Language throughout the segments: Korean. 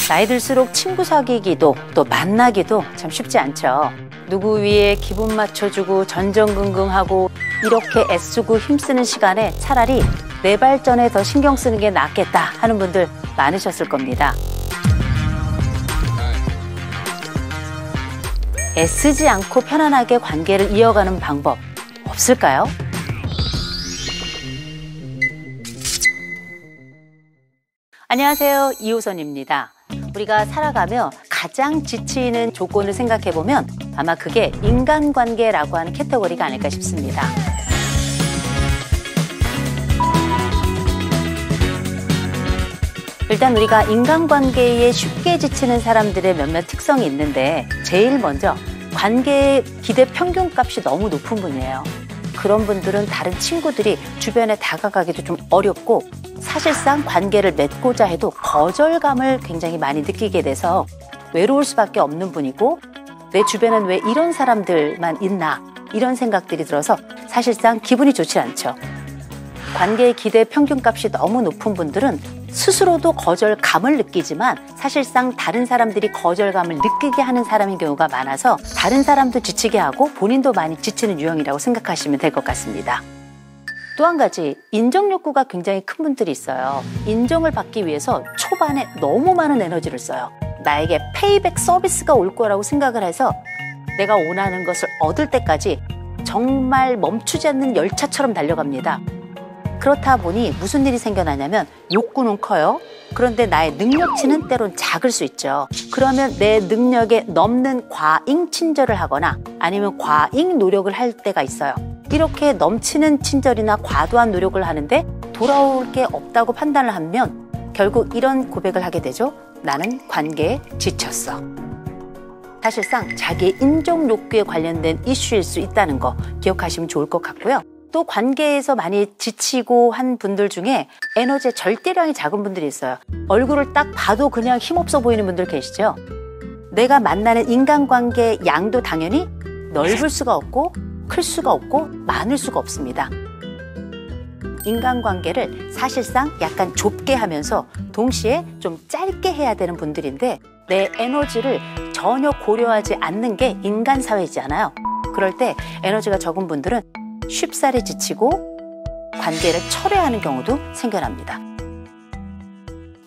나이 들수록 친구 사귀기도 또 만나기도 참 쉽지 않죠. 누구 위에 기분 맞춰주고 전전긍긍하고 이렇게 애쓰고 힘쓰는 시간에 차라리 내 발전에 더 신경 쓰는 게 낫겠다 하는 분들 많으셨을 겁니다. 애쓰지 않고 편안하게 관계를 이어가는 방법 없을까요? 안녕하세요, 이호선입니다. 우리가 살아가며 가장 지치는 조건을 생각해보면 아마 그게 인간관계라고 하는 카테고리가 아닐까 싶습니다. 일단 우리가 인간관계에 쉽게 지치는 사람들의 몇몇 특성이 있는데 제일 먼저 관계의 기대 평균값이 너무 높은 분이에요. 그런 분들은 다른 친구들이 주변에 다가가기도 좀 어렵고 사실상 관계를 맺고자 해도 거절감을 굉장히 많이 느끼게 돼서 외로울 수밖에 없는 분이고 내 주변엔 왜 이런 사람들만 있나 이런 생각들이 들어서 사실상 기분이 좋지 않죠. 관계의 기대 평균값이 너무 높은 분들은 스스로도 거절감을 느끼지만 사실상 다른 사람들이 거절감을 느끼게 하는 사람인 경우가 많아서 다른 사람도 지치게 하고 본인도 많이 지치는 유형이라고 생각하시면 될 것 같습니다. 또 한 가지, 인정 욕구가 굉장히 큰 분들이 있어요. 인정을 받기 위해서 초반에 너무 많은 에너지를 써요. 나에게 페이백 서비스가 올 거라고 생각을 해서 내가 원하는 것을 얻을 때까지 정말 멈추지 않는 열차처럼 달려갑니다. 그렇다 보니 무슨 일이 생겨나냐면 욕구는 커요. 그런데 나의 능력치는 때론 작을 수 있죠. 그러면 내 능력에 넘는 과잉 친절을 하거나 아니면 과잉 노력을 할 때가 있어요. 이렇게 넘치는 친절이나 과도한 노력을 하는데 돌아올 게 없다고 판단을 하면 결국 이런 고백을 하게 되죠. 나는 관계에 지쳤어. 사실상 자기의 인정 욕구에 관련된 이슈일 수 있다는 거 기억하시면 좋을 것 같고요. 또 관계에서 많이 지치고 한 분들 중에 에너지의 절대량이 작은 분들이 있어요. 얼굴을 딱 봐도 그냥 힘없어 보이는 분들 계시죠? 내가 만나는 인간관계의 양도 당연히 넓을 수가 없고 클 수가 없고 많을 수가 없습니다. 인간관계를 사실상 약간 좁게 하면서 동시에 좀 짧게 해야 되는 분들인데 내 에너지를 전혀 고려하지 않는 게 인간 사회잖아요. 그럴 때 에너지가 적은 분들은 쉽사리 지치고 관계를 철회하는 경우도 생겨납니다.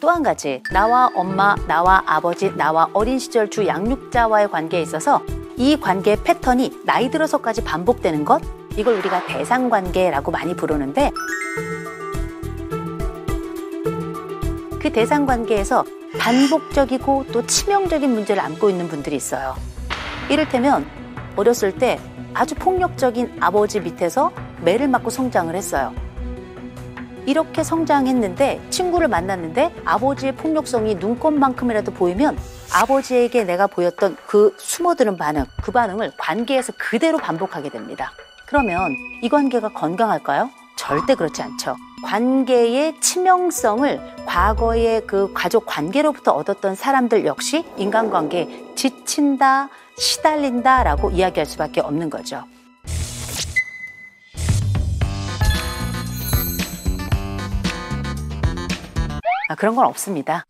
또 한 가지, 나와 엄마, 나와 아버지, 나와 어린 시절 주 양육자와의 관계에 있어서 이 관계의 패턴이 나이 들어서까지 반복되는 것, 이걸 우리가 대상관계라고 많이 부르는데 그 대상관계에서 반복적이고 또 치명적인 문제를 안고 있는 분들이 있어요. 이를테면 어렸을 때 아주 폭력적인 아버지 밑에서 매를 맞고 성장을 했어요. 이렇게 성장했는데 친구를 만났는데 아버지의 폭력성이 눈곱만큼이라도 보이면 아버지에게 내가 보였던 그 숨어드는 반응, 그 반응을 관계에서 그대로 반복하게 됩니다. 그러면 이 관계가 건강할까요? 절대 그렇지 않죠. 관계의 치명성을 과거의 그 가족 관계로부터 얻었던 사람들 역시 인간관계에 지친다, 시달린다라고 이야기할 수밖에 없는 거죠. 그런 건 없습니다.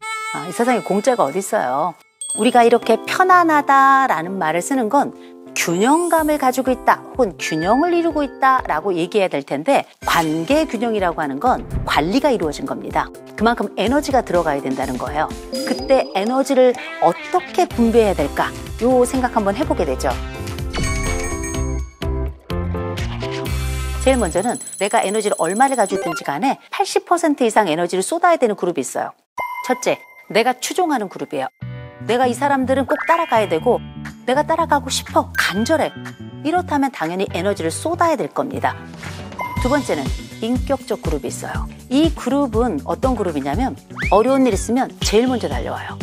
이 세상에 공짜가 어디 있어요. 우리가 이렇게 편안하다라는 말을 쓰는 건 균형감을 가지고 있다 혹은 균형을 이루고 있다라고 얘기해야 될 텐데 관계 균형이라고 하는 건 관리가 이루어진 겁니다. 그만큼 에너지가 들어가야 된다는 거예요. 그때 에너지를 어떻게 분배해야 될까? 요 생각 한번 해보게 되죠. 제일 먼저는 내가 에너지를 얼마를 가지고 있든지 간에 80% 이상 에너지를 쏟아야 되는 그룹이 있어요. 첫째, 내가 추종하는 그룹이에요. 내가 이 사람들은 꼭 따라가야 되고 내가 따라가고 싶어, 간절해. 이렇다면 당연히 에너지를 쏟아야 될 겁니다. 두 번째는 인격적 그룹이 있어요. 이 그룹은 어떤 그룹이냐면 어려운 일 있으면 제일 먼저 달려와요.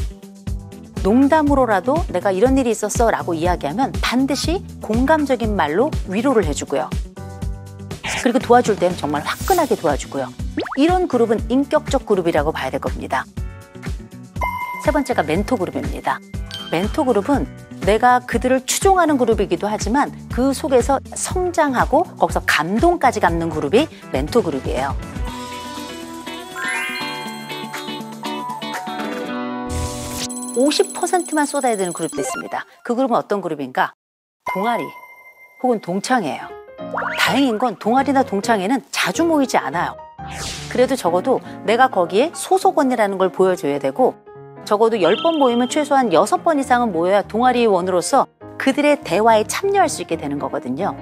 농담으로라도 내가 이런 일이 있었어 라고 이야기하면 반드시 공감적인 말로 위로를 해주고요. 그리고 도와줄 때는 정말 화끈하게 도와주고요. 이런 그룹은 인격적 그룹이라고 봐야 될 겁니다. 세 번째가 멘토 그룹입니다. 멘토 그룹은 내가 그들을 추종하는 그룹이기도 하지만 그 속에서 성장하고 거기서 감동까지 갖는 그룹이 멘토 그룹이에요. 50%만 쏟아야 되는 그룹도 있습니다. 그 그룹은 어떤 그룹인가? 동아리 혹은 동창회예요. 다행인 건 동아리나 동창회는 자주 모이지 않아요. 그래도 적어도 내가 거기에 소속원이라는 걸 보여줘야 되고, 적어도 10번 모이면 최소한 6번 이상은 모여야 동아리원으로서 그들의 대화에 참여할 수 있게 되는 거거든요.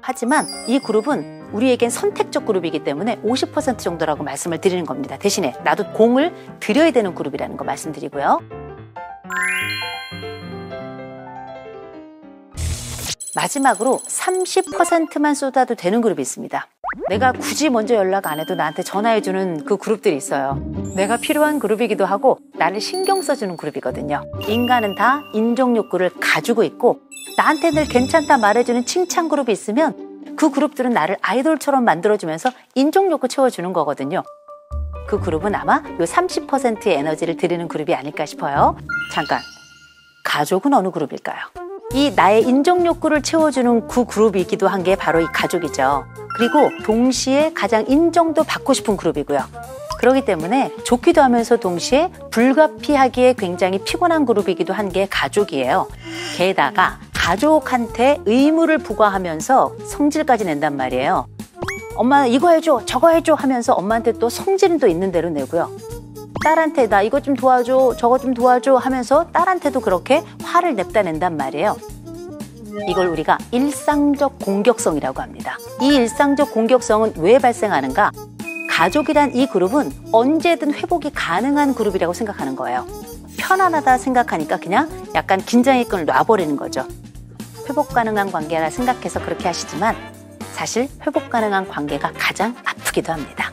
하지만 이 그룹은 우리에겐 선택적 그룹이기 때문에 50% 정도라고 말씀을 드리는 겁니다. 대신에 나도 공을 들여야 되는 그룹이라는 거 말씀드리고요. 마지막으로 30%만 쏟아도 되는 그룹이 있습니다. 내가 굳이 먼저 연락 안 해도 나한테 전화해주는 그 그룹들이 있어요. 내가 필요한 그룹이기도 하고 나를 신경 써주는 그룹이거든요. 인간은 다 인정 욕구를 가지고 있고, 나한테 늘 괜찮다 말해주는 칭찬 그룹이 있으면 그 그룹들은 나를 아이돌처럼 만들어주면서 인정 욕구 채워주는 거거든요. 그 그룹은 아마 이 30%의 에너지를 드리는 그룹이 아닐까 싶어요. 잠깐, 가족은 어느 그룹일까요? 이 나의 인정 욕구를 채워주는 그 그룹이기도 한 게 바로 이 가족이죠. 그리고 동시에 가장 인정도 받고 싶은 그룹이고요. 그렇기 때문에 좋기도 하면서 동시에 불가피하기에 굉장히 피곤한 그룹이기도 한 게 가족이에요. 게다가 가족한테 의무를 부과하면서 성질까지 낸단 말이에요. 엄마 이거 해줘 저거 해줘 하면서 엄마한테 또 성질은 또 있는 대로 내고요. 딸한테 나 이것 좀 도와줘 저거 좀 도와줘 하면서 딸한테도 그렇게 화를 냅다 낸단 말이에요. 이걸 우리가 일상적 공격성이라고 합니다. 이 일상적 공격성은 왜 발생하는가? 가족이란 이 그룹은 언제든 회복이 가능한 그룹이라고 생각하는 거예요. 편안하다 생각하니까 그냥 약간 긴장의 끈을 놔버리는 거죠. 회복 가능한 관계라 생각해서 그렇게 하시지만 사실 회복 가능한 관계가 가장 아프기도 합니다.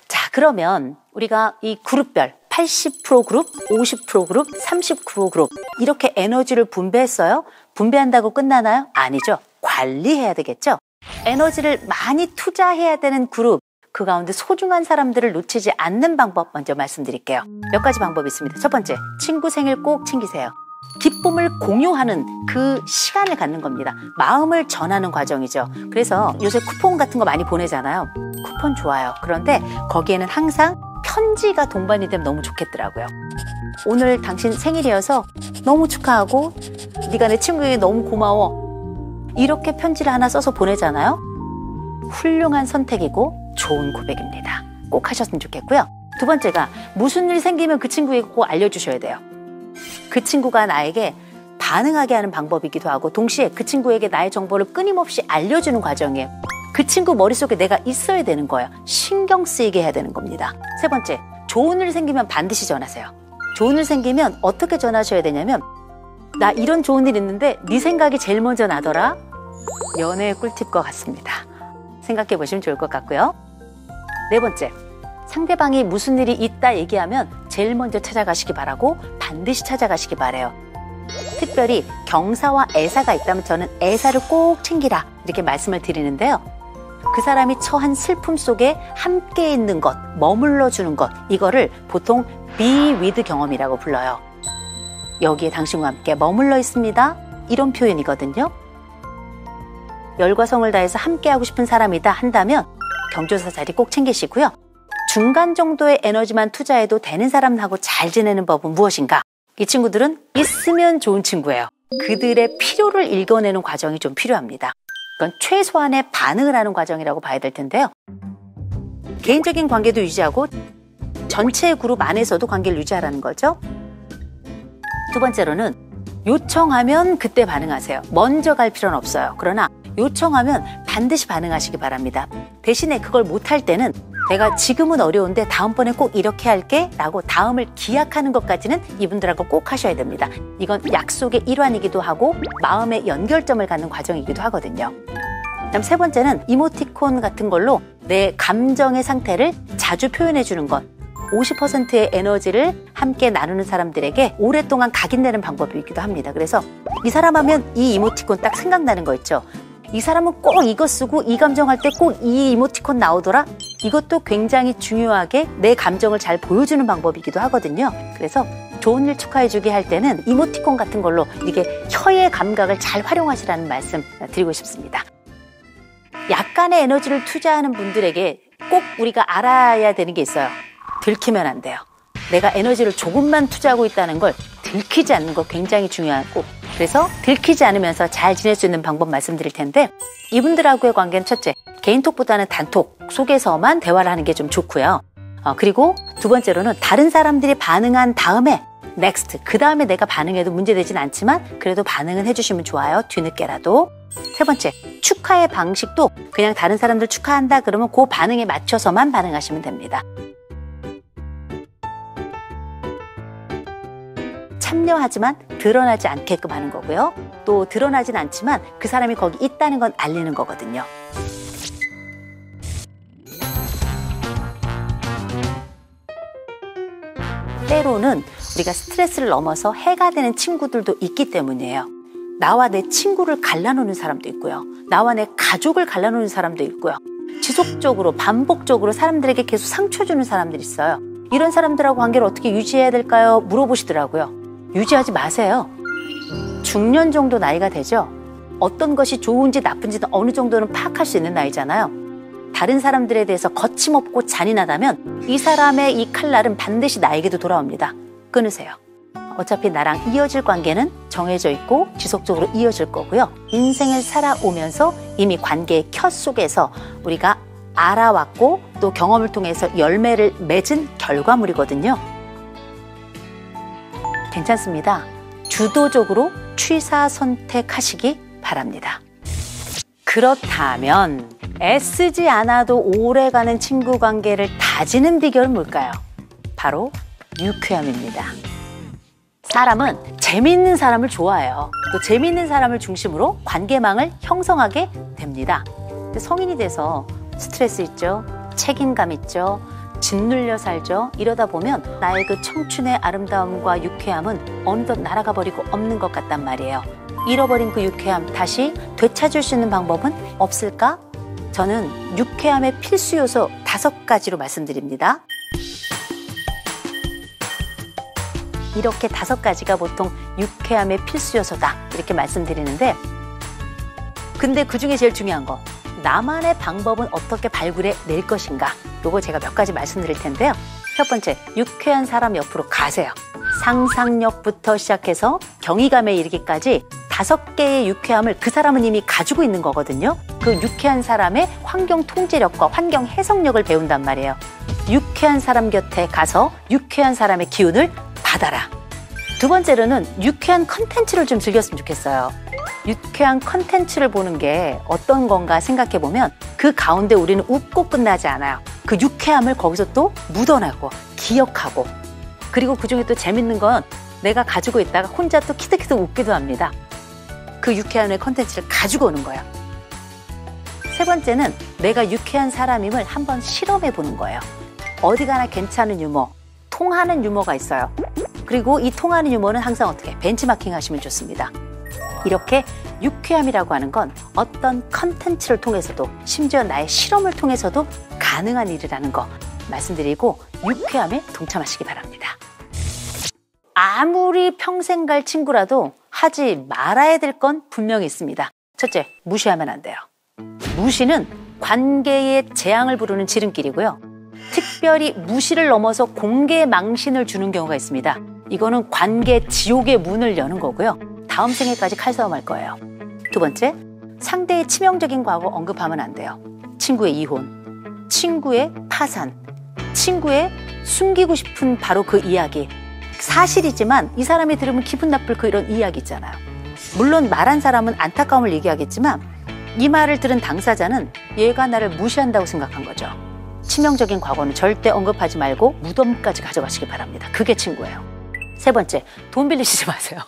자, 그러면 우리가 이 그룹별 80% 그룹, 50% 그룹, 30% 그룹 이렇게 에너지를 분배했어요? 분배한다고 끝나나요? 아니죠. 관리해야 되겠죠. 에너지를 많이 투자해야 되는 그룹, 그 가운데 소중한 사람들을 놓치지 않는 방법 먼저 말씀드릴게요. 몇 가지 방법이 있습니다. 첫 번째, 친구 생일 꼭 챙기세요. 기쁨을 공유하는 그 시간을 갖는 겁니다. 마음을 전하는 과정이죠. 그래서 요새 쿠폰 같은 거 많이 보내잖아요. 쿠폰 좋아요. 그런데 거기에는 항상 편지가 동반이 되면 너무 좋겠더라고요. 오늘 당신 생일이어서 너무 축하하고 네가 내 친구에게 너무 고마워. 이렇게 편지를 하나 써서 보내잖아요. 훌륭한 선택이고 좋은 고백입니다. 꼭 하셨으면 좋겠고요. 두 번째가 무슨 일 생기면 그 친구에게 꼭 알려주셔야 돼요. 그 친구가 나에게 반응하게 하는 방법이기도 하고 동시에 그 친구에게 나의 정보를 끊임없이 알려주는 과정이에요. 그 친구 머릿속에 내가 있어야 되는 거예요. 신경 쓰이게 해야 되는 겁니다. 세 번째, 좋은 일 생기면 반드시 전하세요. 좋은 일 생기면 어떻게 전하셔야 되냐면 나 이런 좋은 일 있는데 네 생각이 제일 먼저 나더라. 연애의 꿀팁과 같습니다. 생각해 보시면 좋을 것 같고요. 네 번째, 상대방이 무슨 일이 있다 얘기하면 제일 먼저 찾아가시기 바라고 반드시 찾아가시기 바라요. 특별히 경사와 애사가 있다면 저는 애사를 꼭 챙기라 이렇게 말씀을 드리는데요. 그 사람이 처한 슬픔 속에 함께 있는 것, 머물러 주는 것, 이거를 보통 be with 경험이라고 불러요. 여기에 당신과 함께 머물러 있습니다. 이런 표현이거든요. 열과 성을 다해서 함께하고 싶은 사람이다 한다면 경조사 자리 꼭 챙기시고요. 중간 정도의 에너지만 투자해도 되는 사람하고 잘 지내는 법은 무엇인가? 이 친구들은 있으면 좋은 친구예요. 그들의 필요를 읽어내는 과정이 좀 필요합니다. 이건 최소한의 반응을 하는 과정이라고 봐야 될 텐데요. 개인적인 관계도 유지하고 전체 그룹 안에서도 관계를 유지하라는 거죠. 두 번째로는 요청하면 그때 반응하세요. 먼저 갈 필요는 없어요. 그러나 요청하면 반드시 반응하시기 바랍니다. 대신에 그걸 못할 때는 내가 지금은 어려운데 다음번에 꼭 이렇게 할게 라고 다음을 기약하는 것까지는 이분들하고 꼭 하셔야 됩니다. 이건 약속의 일환이기도 하고 마음의 연결점을 갖는 과정이기도 하거든요. 그다음 세 번째는 이모티콘 같은 걸로 내 감정의 상태를 자주 표현해 주는 것. 50%의 에너지를 함께 나누는 사람들에게 오랫동안 각인되는 방법이기도 합니다. 그래서 이 사람 하면 이 이모티콘 딱 생각나는 거 있죠. 이 사람은 꼭 이거 쓰고 이 감정할 때 꼭 이 이모티콘 나오더라. 이것도 굉장히 중요하게 내 감정을 잘 보여주는 방법이기도 하거든요. 그래서 좋은 일 축하해주기 할 때는 이모티콘 같은 걸로 이게 혀의 감각을 잘 활용하시라는 말씀 드리고 싶습니다. 약간의 에너지를 투자하는 분들에게 꼭 우리가 알아야 되는 게 있어요. 들키면 안 돼요. 내가 에너지를 조금만 투자하고 있다는 걸 들키지 않는 거 굉장히 중요하고, 그래서 들키지 않으면서 잘 지낼 수 있는 방법 말씀드릴 텐데, 이분들하고의 관계는 첫째, 개인톡보다는 단톡 속에서만 대화를 하는 게 좀 좋고요. 그리고 두 번째로는 다른 사람들이 반응한 다음에 넥스트, 그 다음에 내가 반응해도 문제되진 않지만 그래도 반응은 해주시면 좋아요. 뒤늦게라도. 세 번째, 축하의 방식도 그냥 다른 사람들 축하한다 그러면 그 반응에 맞춰서만 반응하시면 됩니다. 참여하지만 드러나지 않게끔 하는 거고요. 또 드러나진 않지만 그 사람이 거기 있다는 건 알리는 거거든요. 때로는 우리가 스트레스를 넘어서 해가 되는 친구들도 있기 때문이에요. 나와 내 친구를 갈라놓는 사람도 있고요. 나와 내 가족을 갈라놓는 사람도 있고요. 지속적으로 반복적으로 사람들에게 계속 상처 주는 사람들이 있어요. 이런 사람들하고 관계를 어떻게 유지해야 될까요? 물어보시더라고요. 유지하지 마세요. 중년 정도 나이가 되죠. 어떤 것이 좋은지 나쁜지는 어느 정도는 파악할 수 있는 나이잖아요. 다른 사람들에 대해서 거침없고 잔인하다면 이 사람의 이 칼날은 반드시 나에게도 돌아옵니다. 끊으세요. 어차피 나랑 이어질 관계는 정해져 있고 지속적으로 이어질 거고요. 인생을 살아오면서 이미 관계의 켜 속에서 우리가 알아왔고 또 경험을 통해서 열매를 맺은 결과물이거든요. 괜찮습니다. 주도적으로 취사 선택하시기 바랍니다. 그렇다면 애쓰지 않아도 오래가는 친구 관계를 다지는 비결은 뭘까요? 바로 유쾌함입니다. 사람은 재미있는 사람을 좋아해요. 또 재미있는 사람을 중심으로 관계망을 형성하게 됩니다. 근데 성인이 돼서 스트레스 있죠? 책임감 있죠? 짓눌려 살죠? 이러다 보면 나의 그 청춘의 아름다움과 유쾌함은 어느덧 날아가 버리고 없는 것 같단 말이에요. 잃어버린 그 유쾌함 다시 되찾을 수 있는 방법은 없을까? 저는 유쾌함의 필수 요소 5가지로 말씀드립니다. 이렇게 5가지가 보통 유쾌함의 필수 요소다 이렇게 말씀드리는데, 근데 그중에 제일 중요한 거, 나만의 방법은 어떻게 발굴해 낼 것인가, 요거 제가 몇 가지 말씀드릴 텐데요. 첫 번째, 유쾌한 사람 옆으로 가세요. 상상력부터 시작해서 경이감에 이르기까지 5개의 유쾌함을 그 사람은 이미 가지고 있는 거거든요. 그 유쾌한 사람의 환경 통제력과 환경 해석력을 배운단 말이에요. 유쾌한 사람 곁에 가서 유쾌한 사람의 기운을 받아라. 두 번째로는 유쾌한 컨텐츠를 좀 즐겼으면 좋겠어요. 유쾌한 컨텐츠를 보는 게 어떤 건가 생각해보면 그 가운데 우리는 웃고 끝나지 않아요. 그 유쾌함을 거기서 또 묻어나고 기억하고, 그리고 그중에 또 재밌는 건 내가 가지고 있다가 혼자 또 키득키득 웃기도 합니다. 그 유쾌함의 컨텐츠를 가지고 오는 거예요. 세 번째는 내가 유쾌한 사람임을 한번 실험해 보는 거예요. 어디 가나 괜찮은 유머, 통하는 유머가 있어요. 그리고 이 통하는 유머는 항상 어떻게 벤치마킹 하시면 좋습니다. 이렇게 유쾌함이라고 하는 건 어떤 컨텐츠를 통해서도 심지어 나의 실험을 통해서도 가능한 일이라는 거 말씀드리고 유쾌함에 동참하시기 바랍니다. 아무리 평생 갈 친구라도 하지 말아야 될 건 분명히 있습니다. 첫째, 무시하면 안 돼요. 무시는 관계의 재앙을 부르는 지름길이고요. 특별히 무시를 넘어서 공개 망신을 주는 경우가 있습니다. 이거는 관계 지옥의 문을 여는 거고요. 다음 생에까지 칼싸움할 거예요. 두 번째, 상대의 치명적인 과거 언급하면 안 돼요. 친구의 이혼, 친구의 파산, 친구의 숨기고 싶은 바로 그 이야기. 사실이지만 이 사람이 들으면 기분 나쁠 그런 이야기 있잖아요. 물론 말한 사람은 안타까움을 얘기하겠지만 이 말을 들은 당사자는 얘가 나를 무시한다고 생각한 거죠. 치명적인 과거는 절대 언급하지 말고 무덤까지 가져가시기 바랍니다. 그게 친구예요. 세 번째, 돈 빌리시지 마세요.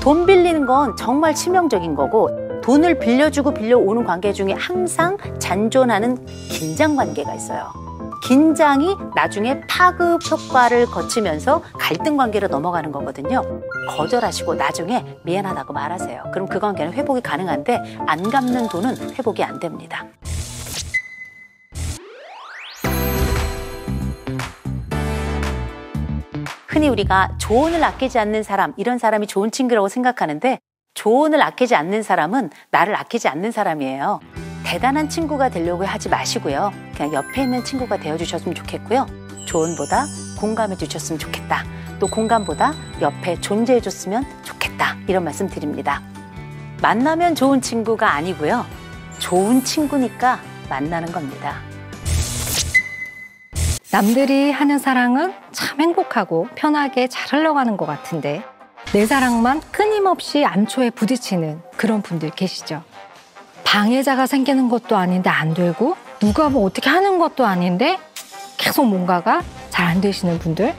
돈 빌리는 건 정말 치명적인 거고, 돈을 빌려주고 빌려오는 관계 중에 항상 잔존하는 긴장 관계가 있어요. 긴장이 나중에 파급 효과를 거치면서 갈등 관계로 넘어가는 거거든요. 거절하시고 나중에 미안하다고 말하세요. 그럼 그 관계는 회복이 가능한데 안 갚는 돈은 회복이 안 됩니다. 흔히 우리가 조언을 아끼지 않는 사람, 이런 사람이 좋은 친구라고 생각하는데 조언을 아끼지 않는 사람은 나를 아끼지 않는 사람이에요. 대단한 친구가 되려고 하지 마시고요. 그냥 옆에 있는 친구가 되어주셨으면 좋겠고요. 조언보다 공감해 주셨으면 좋겠다. 또 공감보다 옆에 존재해 줬으면 좋겠다. 이런 말씀 드립니다. 만나면 좋은 친구가 아니고요. 좋은 친구니까 만나는 겁니다. 남들이 하는 사랑은 참 행복하고 편하게 잘 흘러가는 것 같은데 내 사랑만 끊임없이 암초에 부딪히는 그런 분들 계시죠? 방해자가 생기는 것도 아닌데 안 되고 누가 뭐 어떻게 하는 것도 아닌데 계속 뭔가가 잘 안 되시는 분들,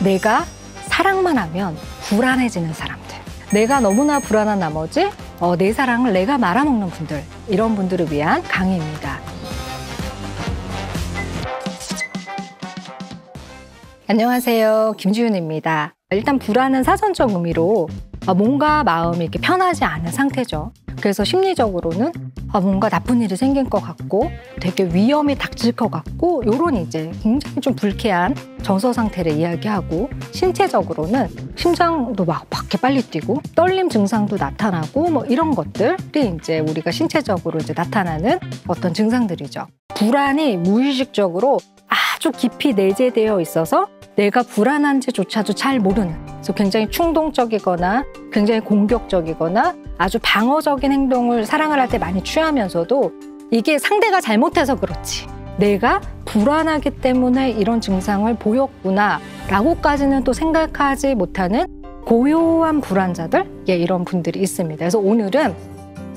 내가 사랑만 하면 불안해지는 사람들, 내가 너무나 불안한 나머지 내 사랑을 내가 말아먹는 분들, 이런 분들을 위한 강의입니다. 안녕하세요, 김지윤입니다. 일단 불안은 사전적 의미로 뭔가 마음이 이렇게 편하지 않은 상태죠. 그래서 심리적으로는 뭔가 나쁜 일이 생긴 것 같고 되게 위험이 닥칠 것 같고 이런 이제 굉장히 좀 불쾌한 정서 상태를 이야기하고, 신체적으로는 심장도 막 밖에 빨리 뛰고 떨림 증상도 나타나고 뭐 이런 것들이 이제 우리가 신체적으로 이제 나타나는 어떤 증상들이죠. 불안이 무의식적으로 아주 깊이 내재되어 있어서 내가 불안한지조차도 잘 모르는, 그래서 굉장히 충동적이거나 굉장히 공격적이거나 아주 방어적인 행동을 사랑을 할 때 많이 취하면서도 이게 상대가 잘못해서 그렇지 내가 불안하기 때문에 이런 증상을 보였구나 라고까지는 또 생각하지 못하는 고요한 불안자들, 이런 분들이 있습니다. 그래서 오늘은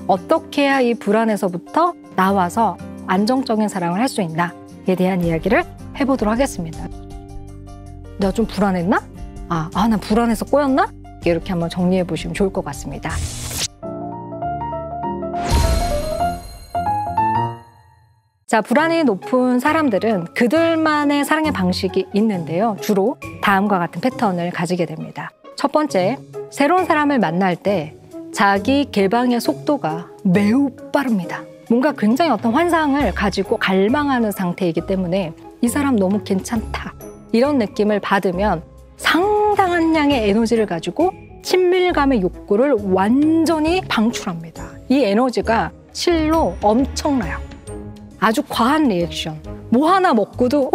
어떻게 해야 이 불안에서부터 나와서 안정적인 사랑을 할 수 있나에 대한 이야기를 해보도록 하겠습니다. 내가 좀 불안했나? 나 불안해서 꼬였나? 이렇게 한번 정리해 보시면 좋을 것 같습니다. 자, 불안이 높은 사람들은 그들만의 사랑의 방식이 있는데요. 주로 다음과 같은 패턴을 가지게 됩니다. 첫 번째, 새로운 사람을 만날 때 자기 개방의 속도가 매우 빠릅니다. 뭔가 굉장히 어떤 환상을 가지고 갈망하는 상태이기 때문에 이 사람 너무 괜찮다, 이런 느낌을 받으면 상당한 양의 에너지를 가지고 친밀감의 욕구를 완전히 방출합니다. 이 에너지가 실로 엄청나요. 아주 과한 리액션. 뭐 하나 먹고도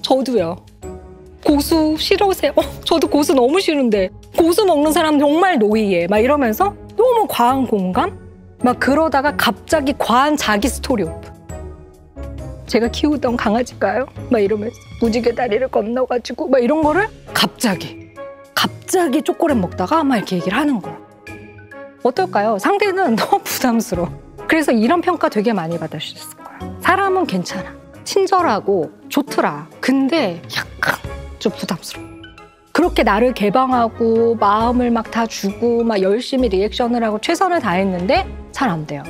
저도요. 고수 싫으세요? 저도 고수 너무 싫은데 고수 먹는 사람 정말 노이해. 막 이러면서 너무 과한 공감? 막 그러다가 갑자기 과한 자기 스토리 오프. 제가 키우던 강아지가요? 막 이러면서 무지개 다리를 건너가지고 막 이런 거를 갑자기 초콜릿 먹다가 막 이렇게 얘기를 하는 거예요. 어떨까요? 상대는 너무 부담스러워. 그래서 이런 평가 되게 많이 받으셨을 거예요. 사람은 괜찮아, 친절하고 좋더라. 근데 약간 좀 부담스러워. 그렇게 나를 개방하고 마음을 막 다 주고 막 열심히 리액션을 하고 최선을 다했는데 잘 안 돼요.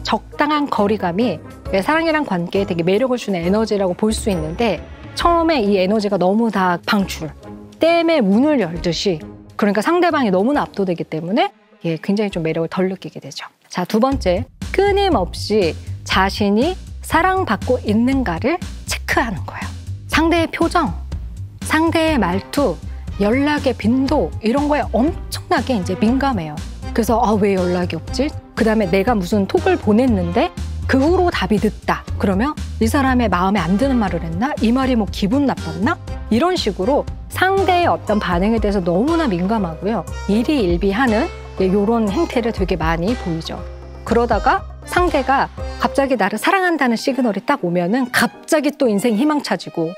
적당한 거리감이 사랑이란 관계에 되게 매력을 주는 에너지라고 볼 수 있는데, 처음에 이 에너지가 너무 다 방출, 댐의 문을 열듯이, 그러니까 상대방이 너무나 압도되기 때문에 굉장히 좀 매력을 덜 느끼게 되죠. 자, 두 번째, 끊임없이 자신이 사랑받고 있는가를 체크하는 거예요. 상대의 표정, 상대의 말투, 연락의 빈도, 이런 거에 엄청나게 이제 민감해요. 그래서 왜 연락이 없지? 그 다음에 내가 무슨 톡을 보냈는데 그 후로 답이 늦다. 그러면 이 사람의 마음에 안 드는 말을 했나? 이 말이 뭐 기분 나빴나? 이런 식으로 상대의 어떤 반응에 대해서 너무나 민감하고요. 일희일비하는 이런 행태를 되게 많이 보이죠. 그러다가 상대가 갑자기 나를 사랑한다는 시그널이 딱 오면은 갑자기 또 인생 희망차지고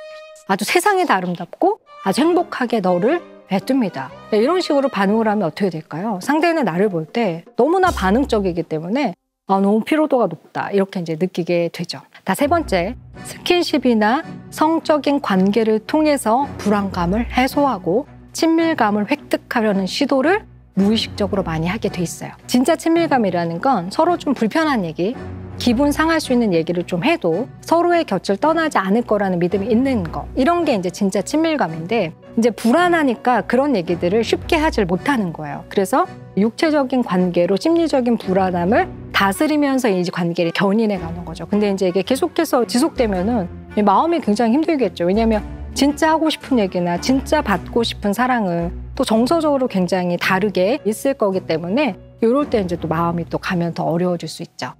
아주 세상이 다 아름답고 아주 행복하게 너를 냅둡니다. 이런 식으로 반응을 하면 어떻게 될까요? 상대는 나를 볼 때 너무나 반응적이기 때문에 너무 피로도가 높다, 이렇게 이제 느끼게 되죠. 세 번째, 스킨십이나 성적인 관계를 통해서 불안감을 해소하고 친밀감을 획득하려는 시도를 무의식적으로 많이 하게 돼 있어요. 진짜 친밀감이라는 건 서로 좀 불편한 얘기, 기분 상할 수 있는 얘기를 좀 해도 서로의 곁을 떠나지 않을 거라는 믿음이 있는 거, 이런 게 이제 진짜 친밀감인데, 이제 불안하니까 그런 얘기들을 쉽게 하질 못하는 거예요. 그래서 육체적인 관계로 심리적인 불안함을 다스리면서 이 관계를 견인해 가는 거죠. 근데 이제 이게 계속해서 지속되면은 마음이 굉장히 힘들겠죠. 왜냐하면 진짜 하고 싶은 얘기나 진짜 받고 싶은 사랑을 또 정서적으로 굉장히 다르게 있을 거기 때문에 이럴 때 이제 또 마음이 또 가면 더 어려워질 수 있죠.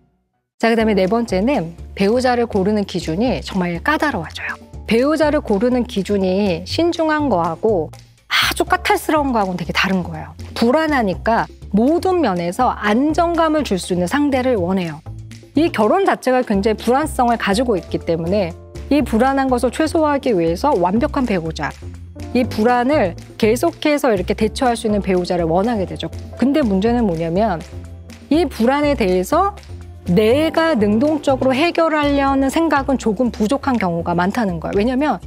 자, 그다음에 네 번째는 배우자를 고르는 기준이 정말 까다로워져요. 배우자를 고르는 기준이 신중한 거하고 아주 까탈스러운 거하고는 되게 다른 거예요. 불안하니까 모든 면에서 안정감을 줄 수 있는 상대를 원해요. 이 결혼 자체가 굉장히 불안성을 가지고 있기 때문에 이 불안한 것을 최소화하기 위해서 완벽한 배우자, 이 불안을 계속해서 이렇게 대처할 수 있는 배우자를 원하게 되죠. 근데 문제는 뭐냐면 이 불안에 대해서 내가 능동적으로 해결하려는 생각은 조금 부족한 경우가 많다는 거예요. 왜냐면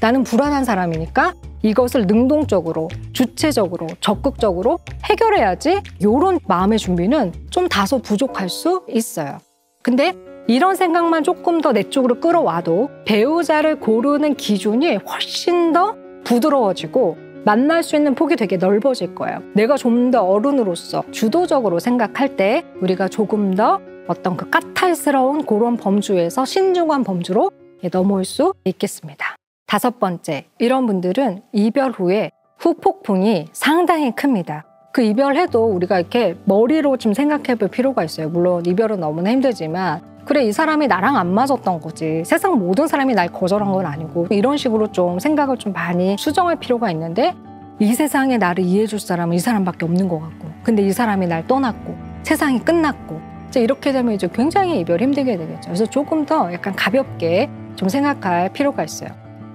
나는 불안한 사람이니까 이것을 능동적으로, 주체적으로, 적극적으로 해결해야지 이런 마음의 준비는 좀 다소 부족할 수 있어요. 근데 이런 생각만 조금 더 내 쪽으로 끌어와도 배우자를 고르는 기준이 훨씬 더 부드러워지고 만날 수 있는 폭이 되게 넓어질 거예요. 내가 좀 더 어른으로서 주도적으로 생각할 때 우리가 조금 더 어떤 그 까탈스러운 그런 범주에서 신중한 범주로 넘어올 수 있겠습니다. 다섯 번째, 이런 분들은 이별 후에 후폭풍이 상당히 큽니다. 그 이별해도 우리가 이렇게 머리로 좀 생각해 볼 필요가 있어요. 물론 이별은 너무나 힘들지만 그래, 이 사람이 나랑 안 맞았던 거지. 세상 모든 사람이 날 거절한 건 아니고 이런 식으로 좀 생각을 좀 많이 수정할 필요가 있는데 이 세상에 나를 이해해 줄 사람은 이 사람밖에 없는 것 같고 근데 이 사람이 날 떠났고 세상이 끝났고 이렇게 되면 이제 굉장히 이별이 힘들게 되겠죠. 그래서 조금 더 약간 가볍게 좀 생각할 필요가 있어요.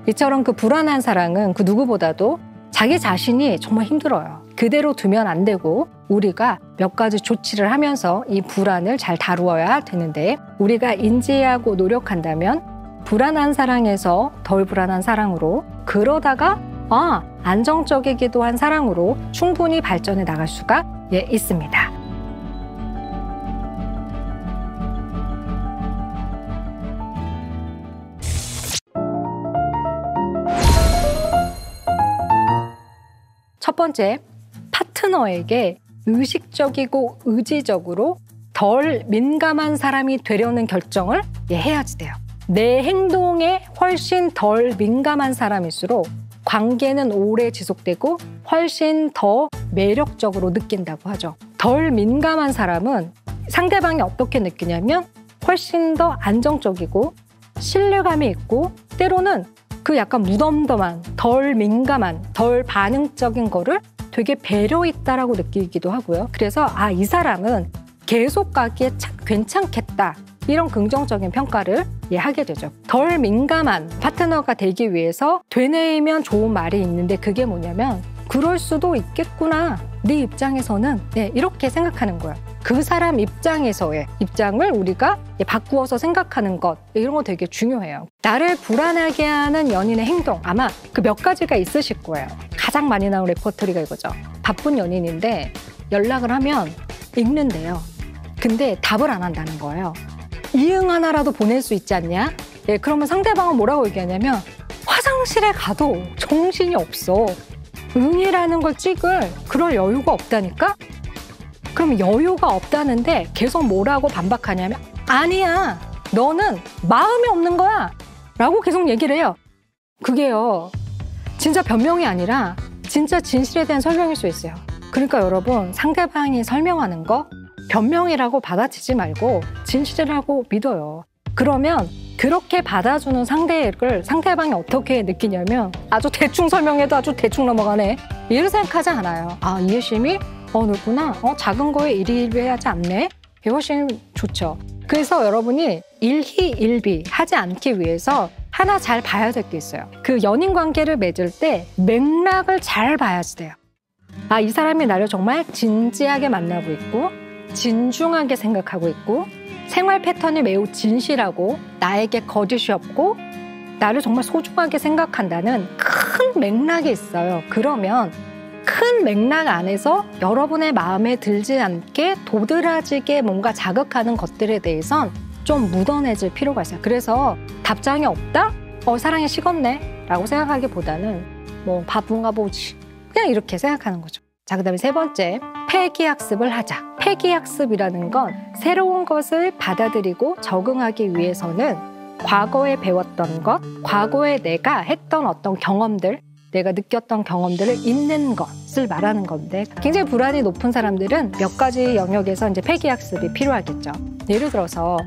이처럼 그 불안한 사랑은 그 누구보다도 자기 자신이 정말 힘들어요. 그대로 두면 안 되고 우리가 몇 가지 조치를 하면서 이 불안을 잘 다루어야 되는데 우리가 인지하고 노력한다면 불안한 사랑에서 덜 불안한 사랑으로 그러다가 안정적이기도 한 사랑으로 충분히 발전해 나갈 수가 있습니다. 첫 번째, 파트너에게 의식적이고 의지적으로 덜 민감한 사람이 되려는 결정을 해야지 돼요. 내 행동에 훨씬 덜 민감한 사람일수록 관계는 오래 지속되고 훨씬 더 매력적으로 느낀다고 하죠. 덜 민감한 사람은 상대방이 어떻게 느끼냐면 훨씬 더 안정적이고 신뢰감이 있고 때로는 그 약간 무덤덤한, 덜 민감한, 덜 반응적인 거를 되게 배려 있다라고 느끼기도 하고요. 그래서 이 사람은 계속 가기에 참 괜찮겠다. 이런 긍정적인 평가를 하게 되죠. 덜 민감한 파트너가 되기 위해서 되뇌이면 좋은 말이 있는데 그게 뭐냐면 그럴 수도 있겠구나. 네 입장에서는 이렇게 생각하는 거야. 그 사람 입장에서의 입장을 우리가 바꾸어서 생각하는 것 이런 거 되게 중요해요. 나를 불안하게 하는 연인의 행동 아마 그 몇 가지가 있으실 거예요. 가장 많이 나온 레퍼토리가 이거죠. 바쁜 연인인데 연락을 하면 읽는데요. 근데 답을 안 한다는 거예요. 이응 하나라도 보낼 수 있지 않냐? 그러면 상대방은 뭐라고 얘기하냐면 화장실에 가도 정신이 없어. 응이라는 걸 찍을 그럴 여유가 없다니까? 그럼 여유가 없다는데 계속 뭐라고 반박하냐면 아니야, 너는 마음이 없는 거야 라고 계속 얘기를 해요. 그게요, 진짜 변명이 아니라 진짜 진실에 대한 설명일 수 있어요. 그러니까 여러분, 상대방이 설명하는 거 변명이라고 받아치지 말고 진실이라고 믿어요. 그러면 그렇게 받아주는 상대방이 어떻게 느끼냐면 아주 대충 설명해도 아주 대충 넘어가네. 이런 생각하지 않아요. 이해심이 넓구나. 작은 거에 일희일비하지 않네. 이게 훨씬 좋죠. 그래서 여러분이 일희일비 하지 않기 위해서 하나 잘 봐야 될 게 있어요. 그 연인 관계를 맺을 때 맥락을 잘 봐야지 돼요. 이 사람이 나를 정말 진지하게 만나고 있고 진중하게 생각하고 있고 생활 패턴이 매우 진실하고 나에게 거짓이 없고 나를 정말 소중하게 생각한다는 큰 맥락이 있어요. 그러면 큰 맥락 안에서 여러분의 마음에 들지 않게 도드라지게 뭔가 자극하는 것들에 대해선 좀 묻어내질 필요가 있어요. 그래서 답장이 없다? 사랑이 식었네? 라고 생각하기보다는 뭐 바쁜가 보지. 그냥 이렇게 생각하는 거죠. 자, 그다음에 세 번째, 폐기학습을 하자. 폐기학습이라는 건 새로운 것을 받아들이고 적응하기 위해서는 과거에 배웠던 것, 과거에 내가 했던 어떤 경험들, 내가 느꼈던 경험들을 잊는 것을 말하는 건데 굉장히 불안이 높은 사람들은 몇 가지 영역에서 이제 폐기학습이 필요하겠죠. 예를 들어서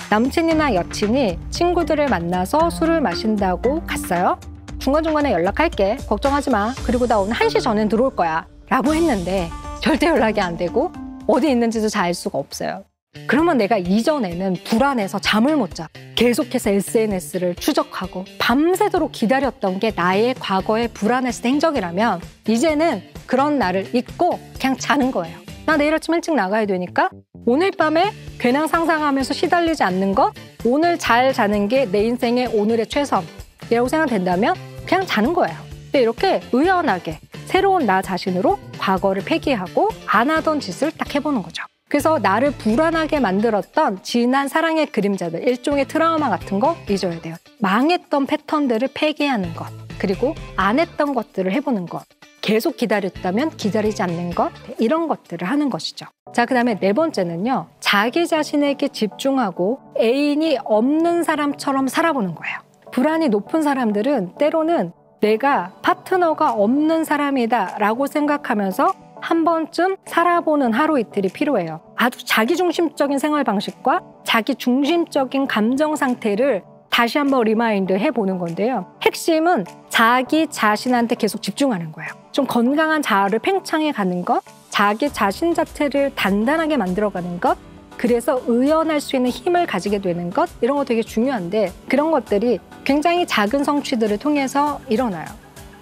남친이나 여친이 친구들을 만나서 술을 마신다고 갔어요. 중간중간에 연락할게. 걱정하지 마. 그리고 나 오늘 1시 전엔 들어올 거야. 라고 했는데 절대 연락이 안 되고 어디 있는지도 잘 알 수가 없어요. 그러면 내가 이전에는 불안해서 잠을 못 자. 계속해서 SNS를 추적하고 밤새도록 기다렸던 게 나의 과거의 불안했을 때 행적이라면 이제는 그런 나를 잊고 그냥 자는 거예요. 나 내일 아침 일찍 나가야 되니까 오늘 밤에 괜한 상상하면서 시달리지 않는 것, 오늘 잘 자는 게 내 인생의 오늘의 최선이라고 생각된다면 그냥 자는 거예요. 근데 이렇게 의연하게 새로운 나 자신으로 과거를 폐기하고 안 하던 짓을 딱 해보는 거죠. 그래서 나를 불안하게 만들었던 지난 사랑의 그림자들, 일종의 트라우마 같은 거 잊어야 돼요. 망했던 패턴들을 폐기하는 것, 그리고 안 했던 것들을 해보는 것, 계속 기다렸다면 기다리지 않는 것, 이런 것들을 하는 것이죠. 자, 그 다음에 4번째는요. 자기 자신에게 집중하고 애인이 없는 사람처럼 살아보는 거예요. 불안이 높은 사람들은 때로는 내가 파트너가 없는 사람이다 라고 생각하면서 한 번쯤 살아보는 하루 이틀이 필요해요. 아주 자기중심적인 생활 방식과 자기중심적인 감정 상태를 다시 한번 리마인드 해보는 건데요. 핵심은 자기 자신한테 계속 집중하는 거예요. 좀 건강한 자아를 팽창해 가는 것, 자기 자신 자체를 단단하게 만들어가는 것, 그래서 의연할 수 있는 힘을 가지게 되는 것, 이런 거 되게 중요한데 그런 것들이 굉장히 작은 성취들을 통해서 일어나요.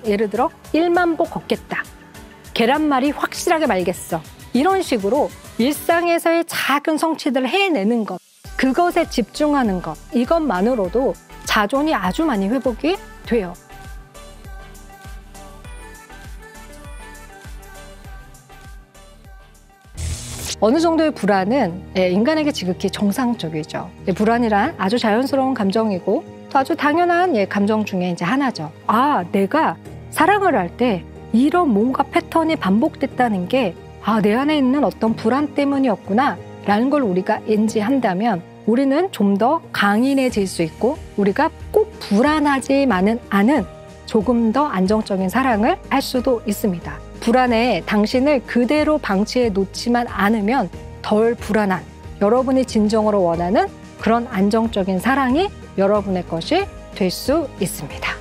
예를 들어 1만 보 걷겠다. 계란말이 확실하게 말겠어. 이런 식으로 일상에서의 작은 성취들을 해내는 것, 그것에 집중하는 것, 이것만으로도 자존이 아주 많이 회복이 돼요. 어느 정도의 불안은 인간에게 지극히 정상적이죠. 불안이란 아주 자연스러운 감정이고 또 아주 당연한 감정 중에 이제 하나죠. 아, 내가 사랑을 할 때 이런 뭔가 패턴이 반복됐다는 게 내 안에 있는 어떤 불안 때문이었구나 라는 걸 우리가 인지한다면 우리는 좀 더 강인해질 수 있고 우리가 꼭 불안하지만은 않은 조금 더 안정적인 사랑을 할 수도 있습니다. 불안에 당신을 그대로 방치해 놓지만 않으면 덜 불안한, 여러분이 진정으로 원하는 그런 안정적인 사랑이 여러분의 것이 될 수 있습니다.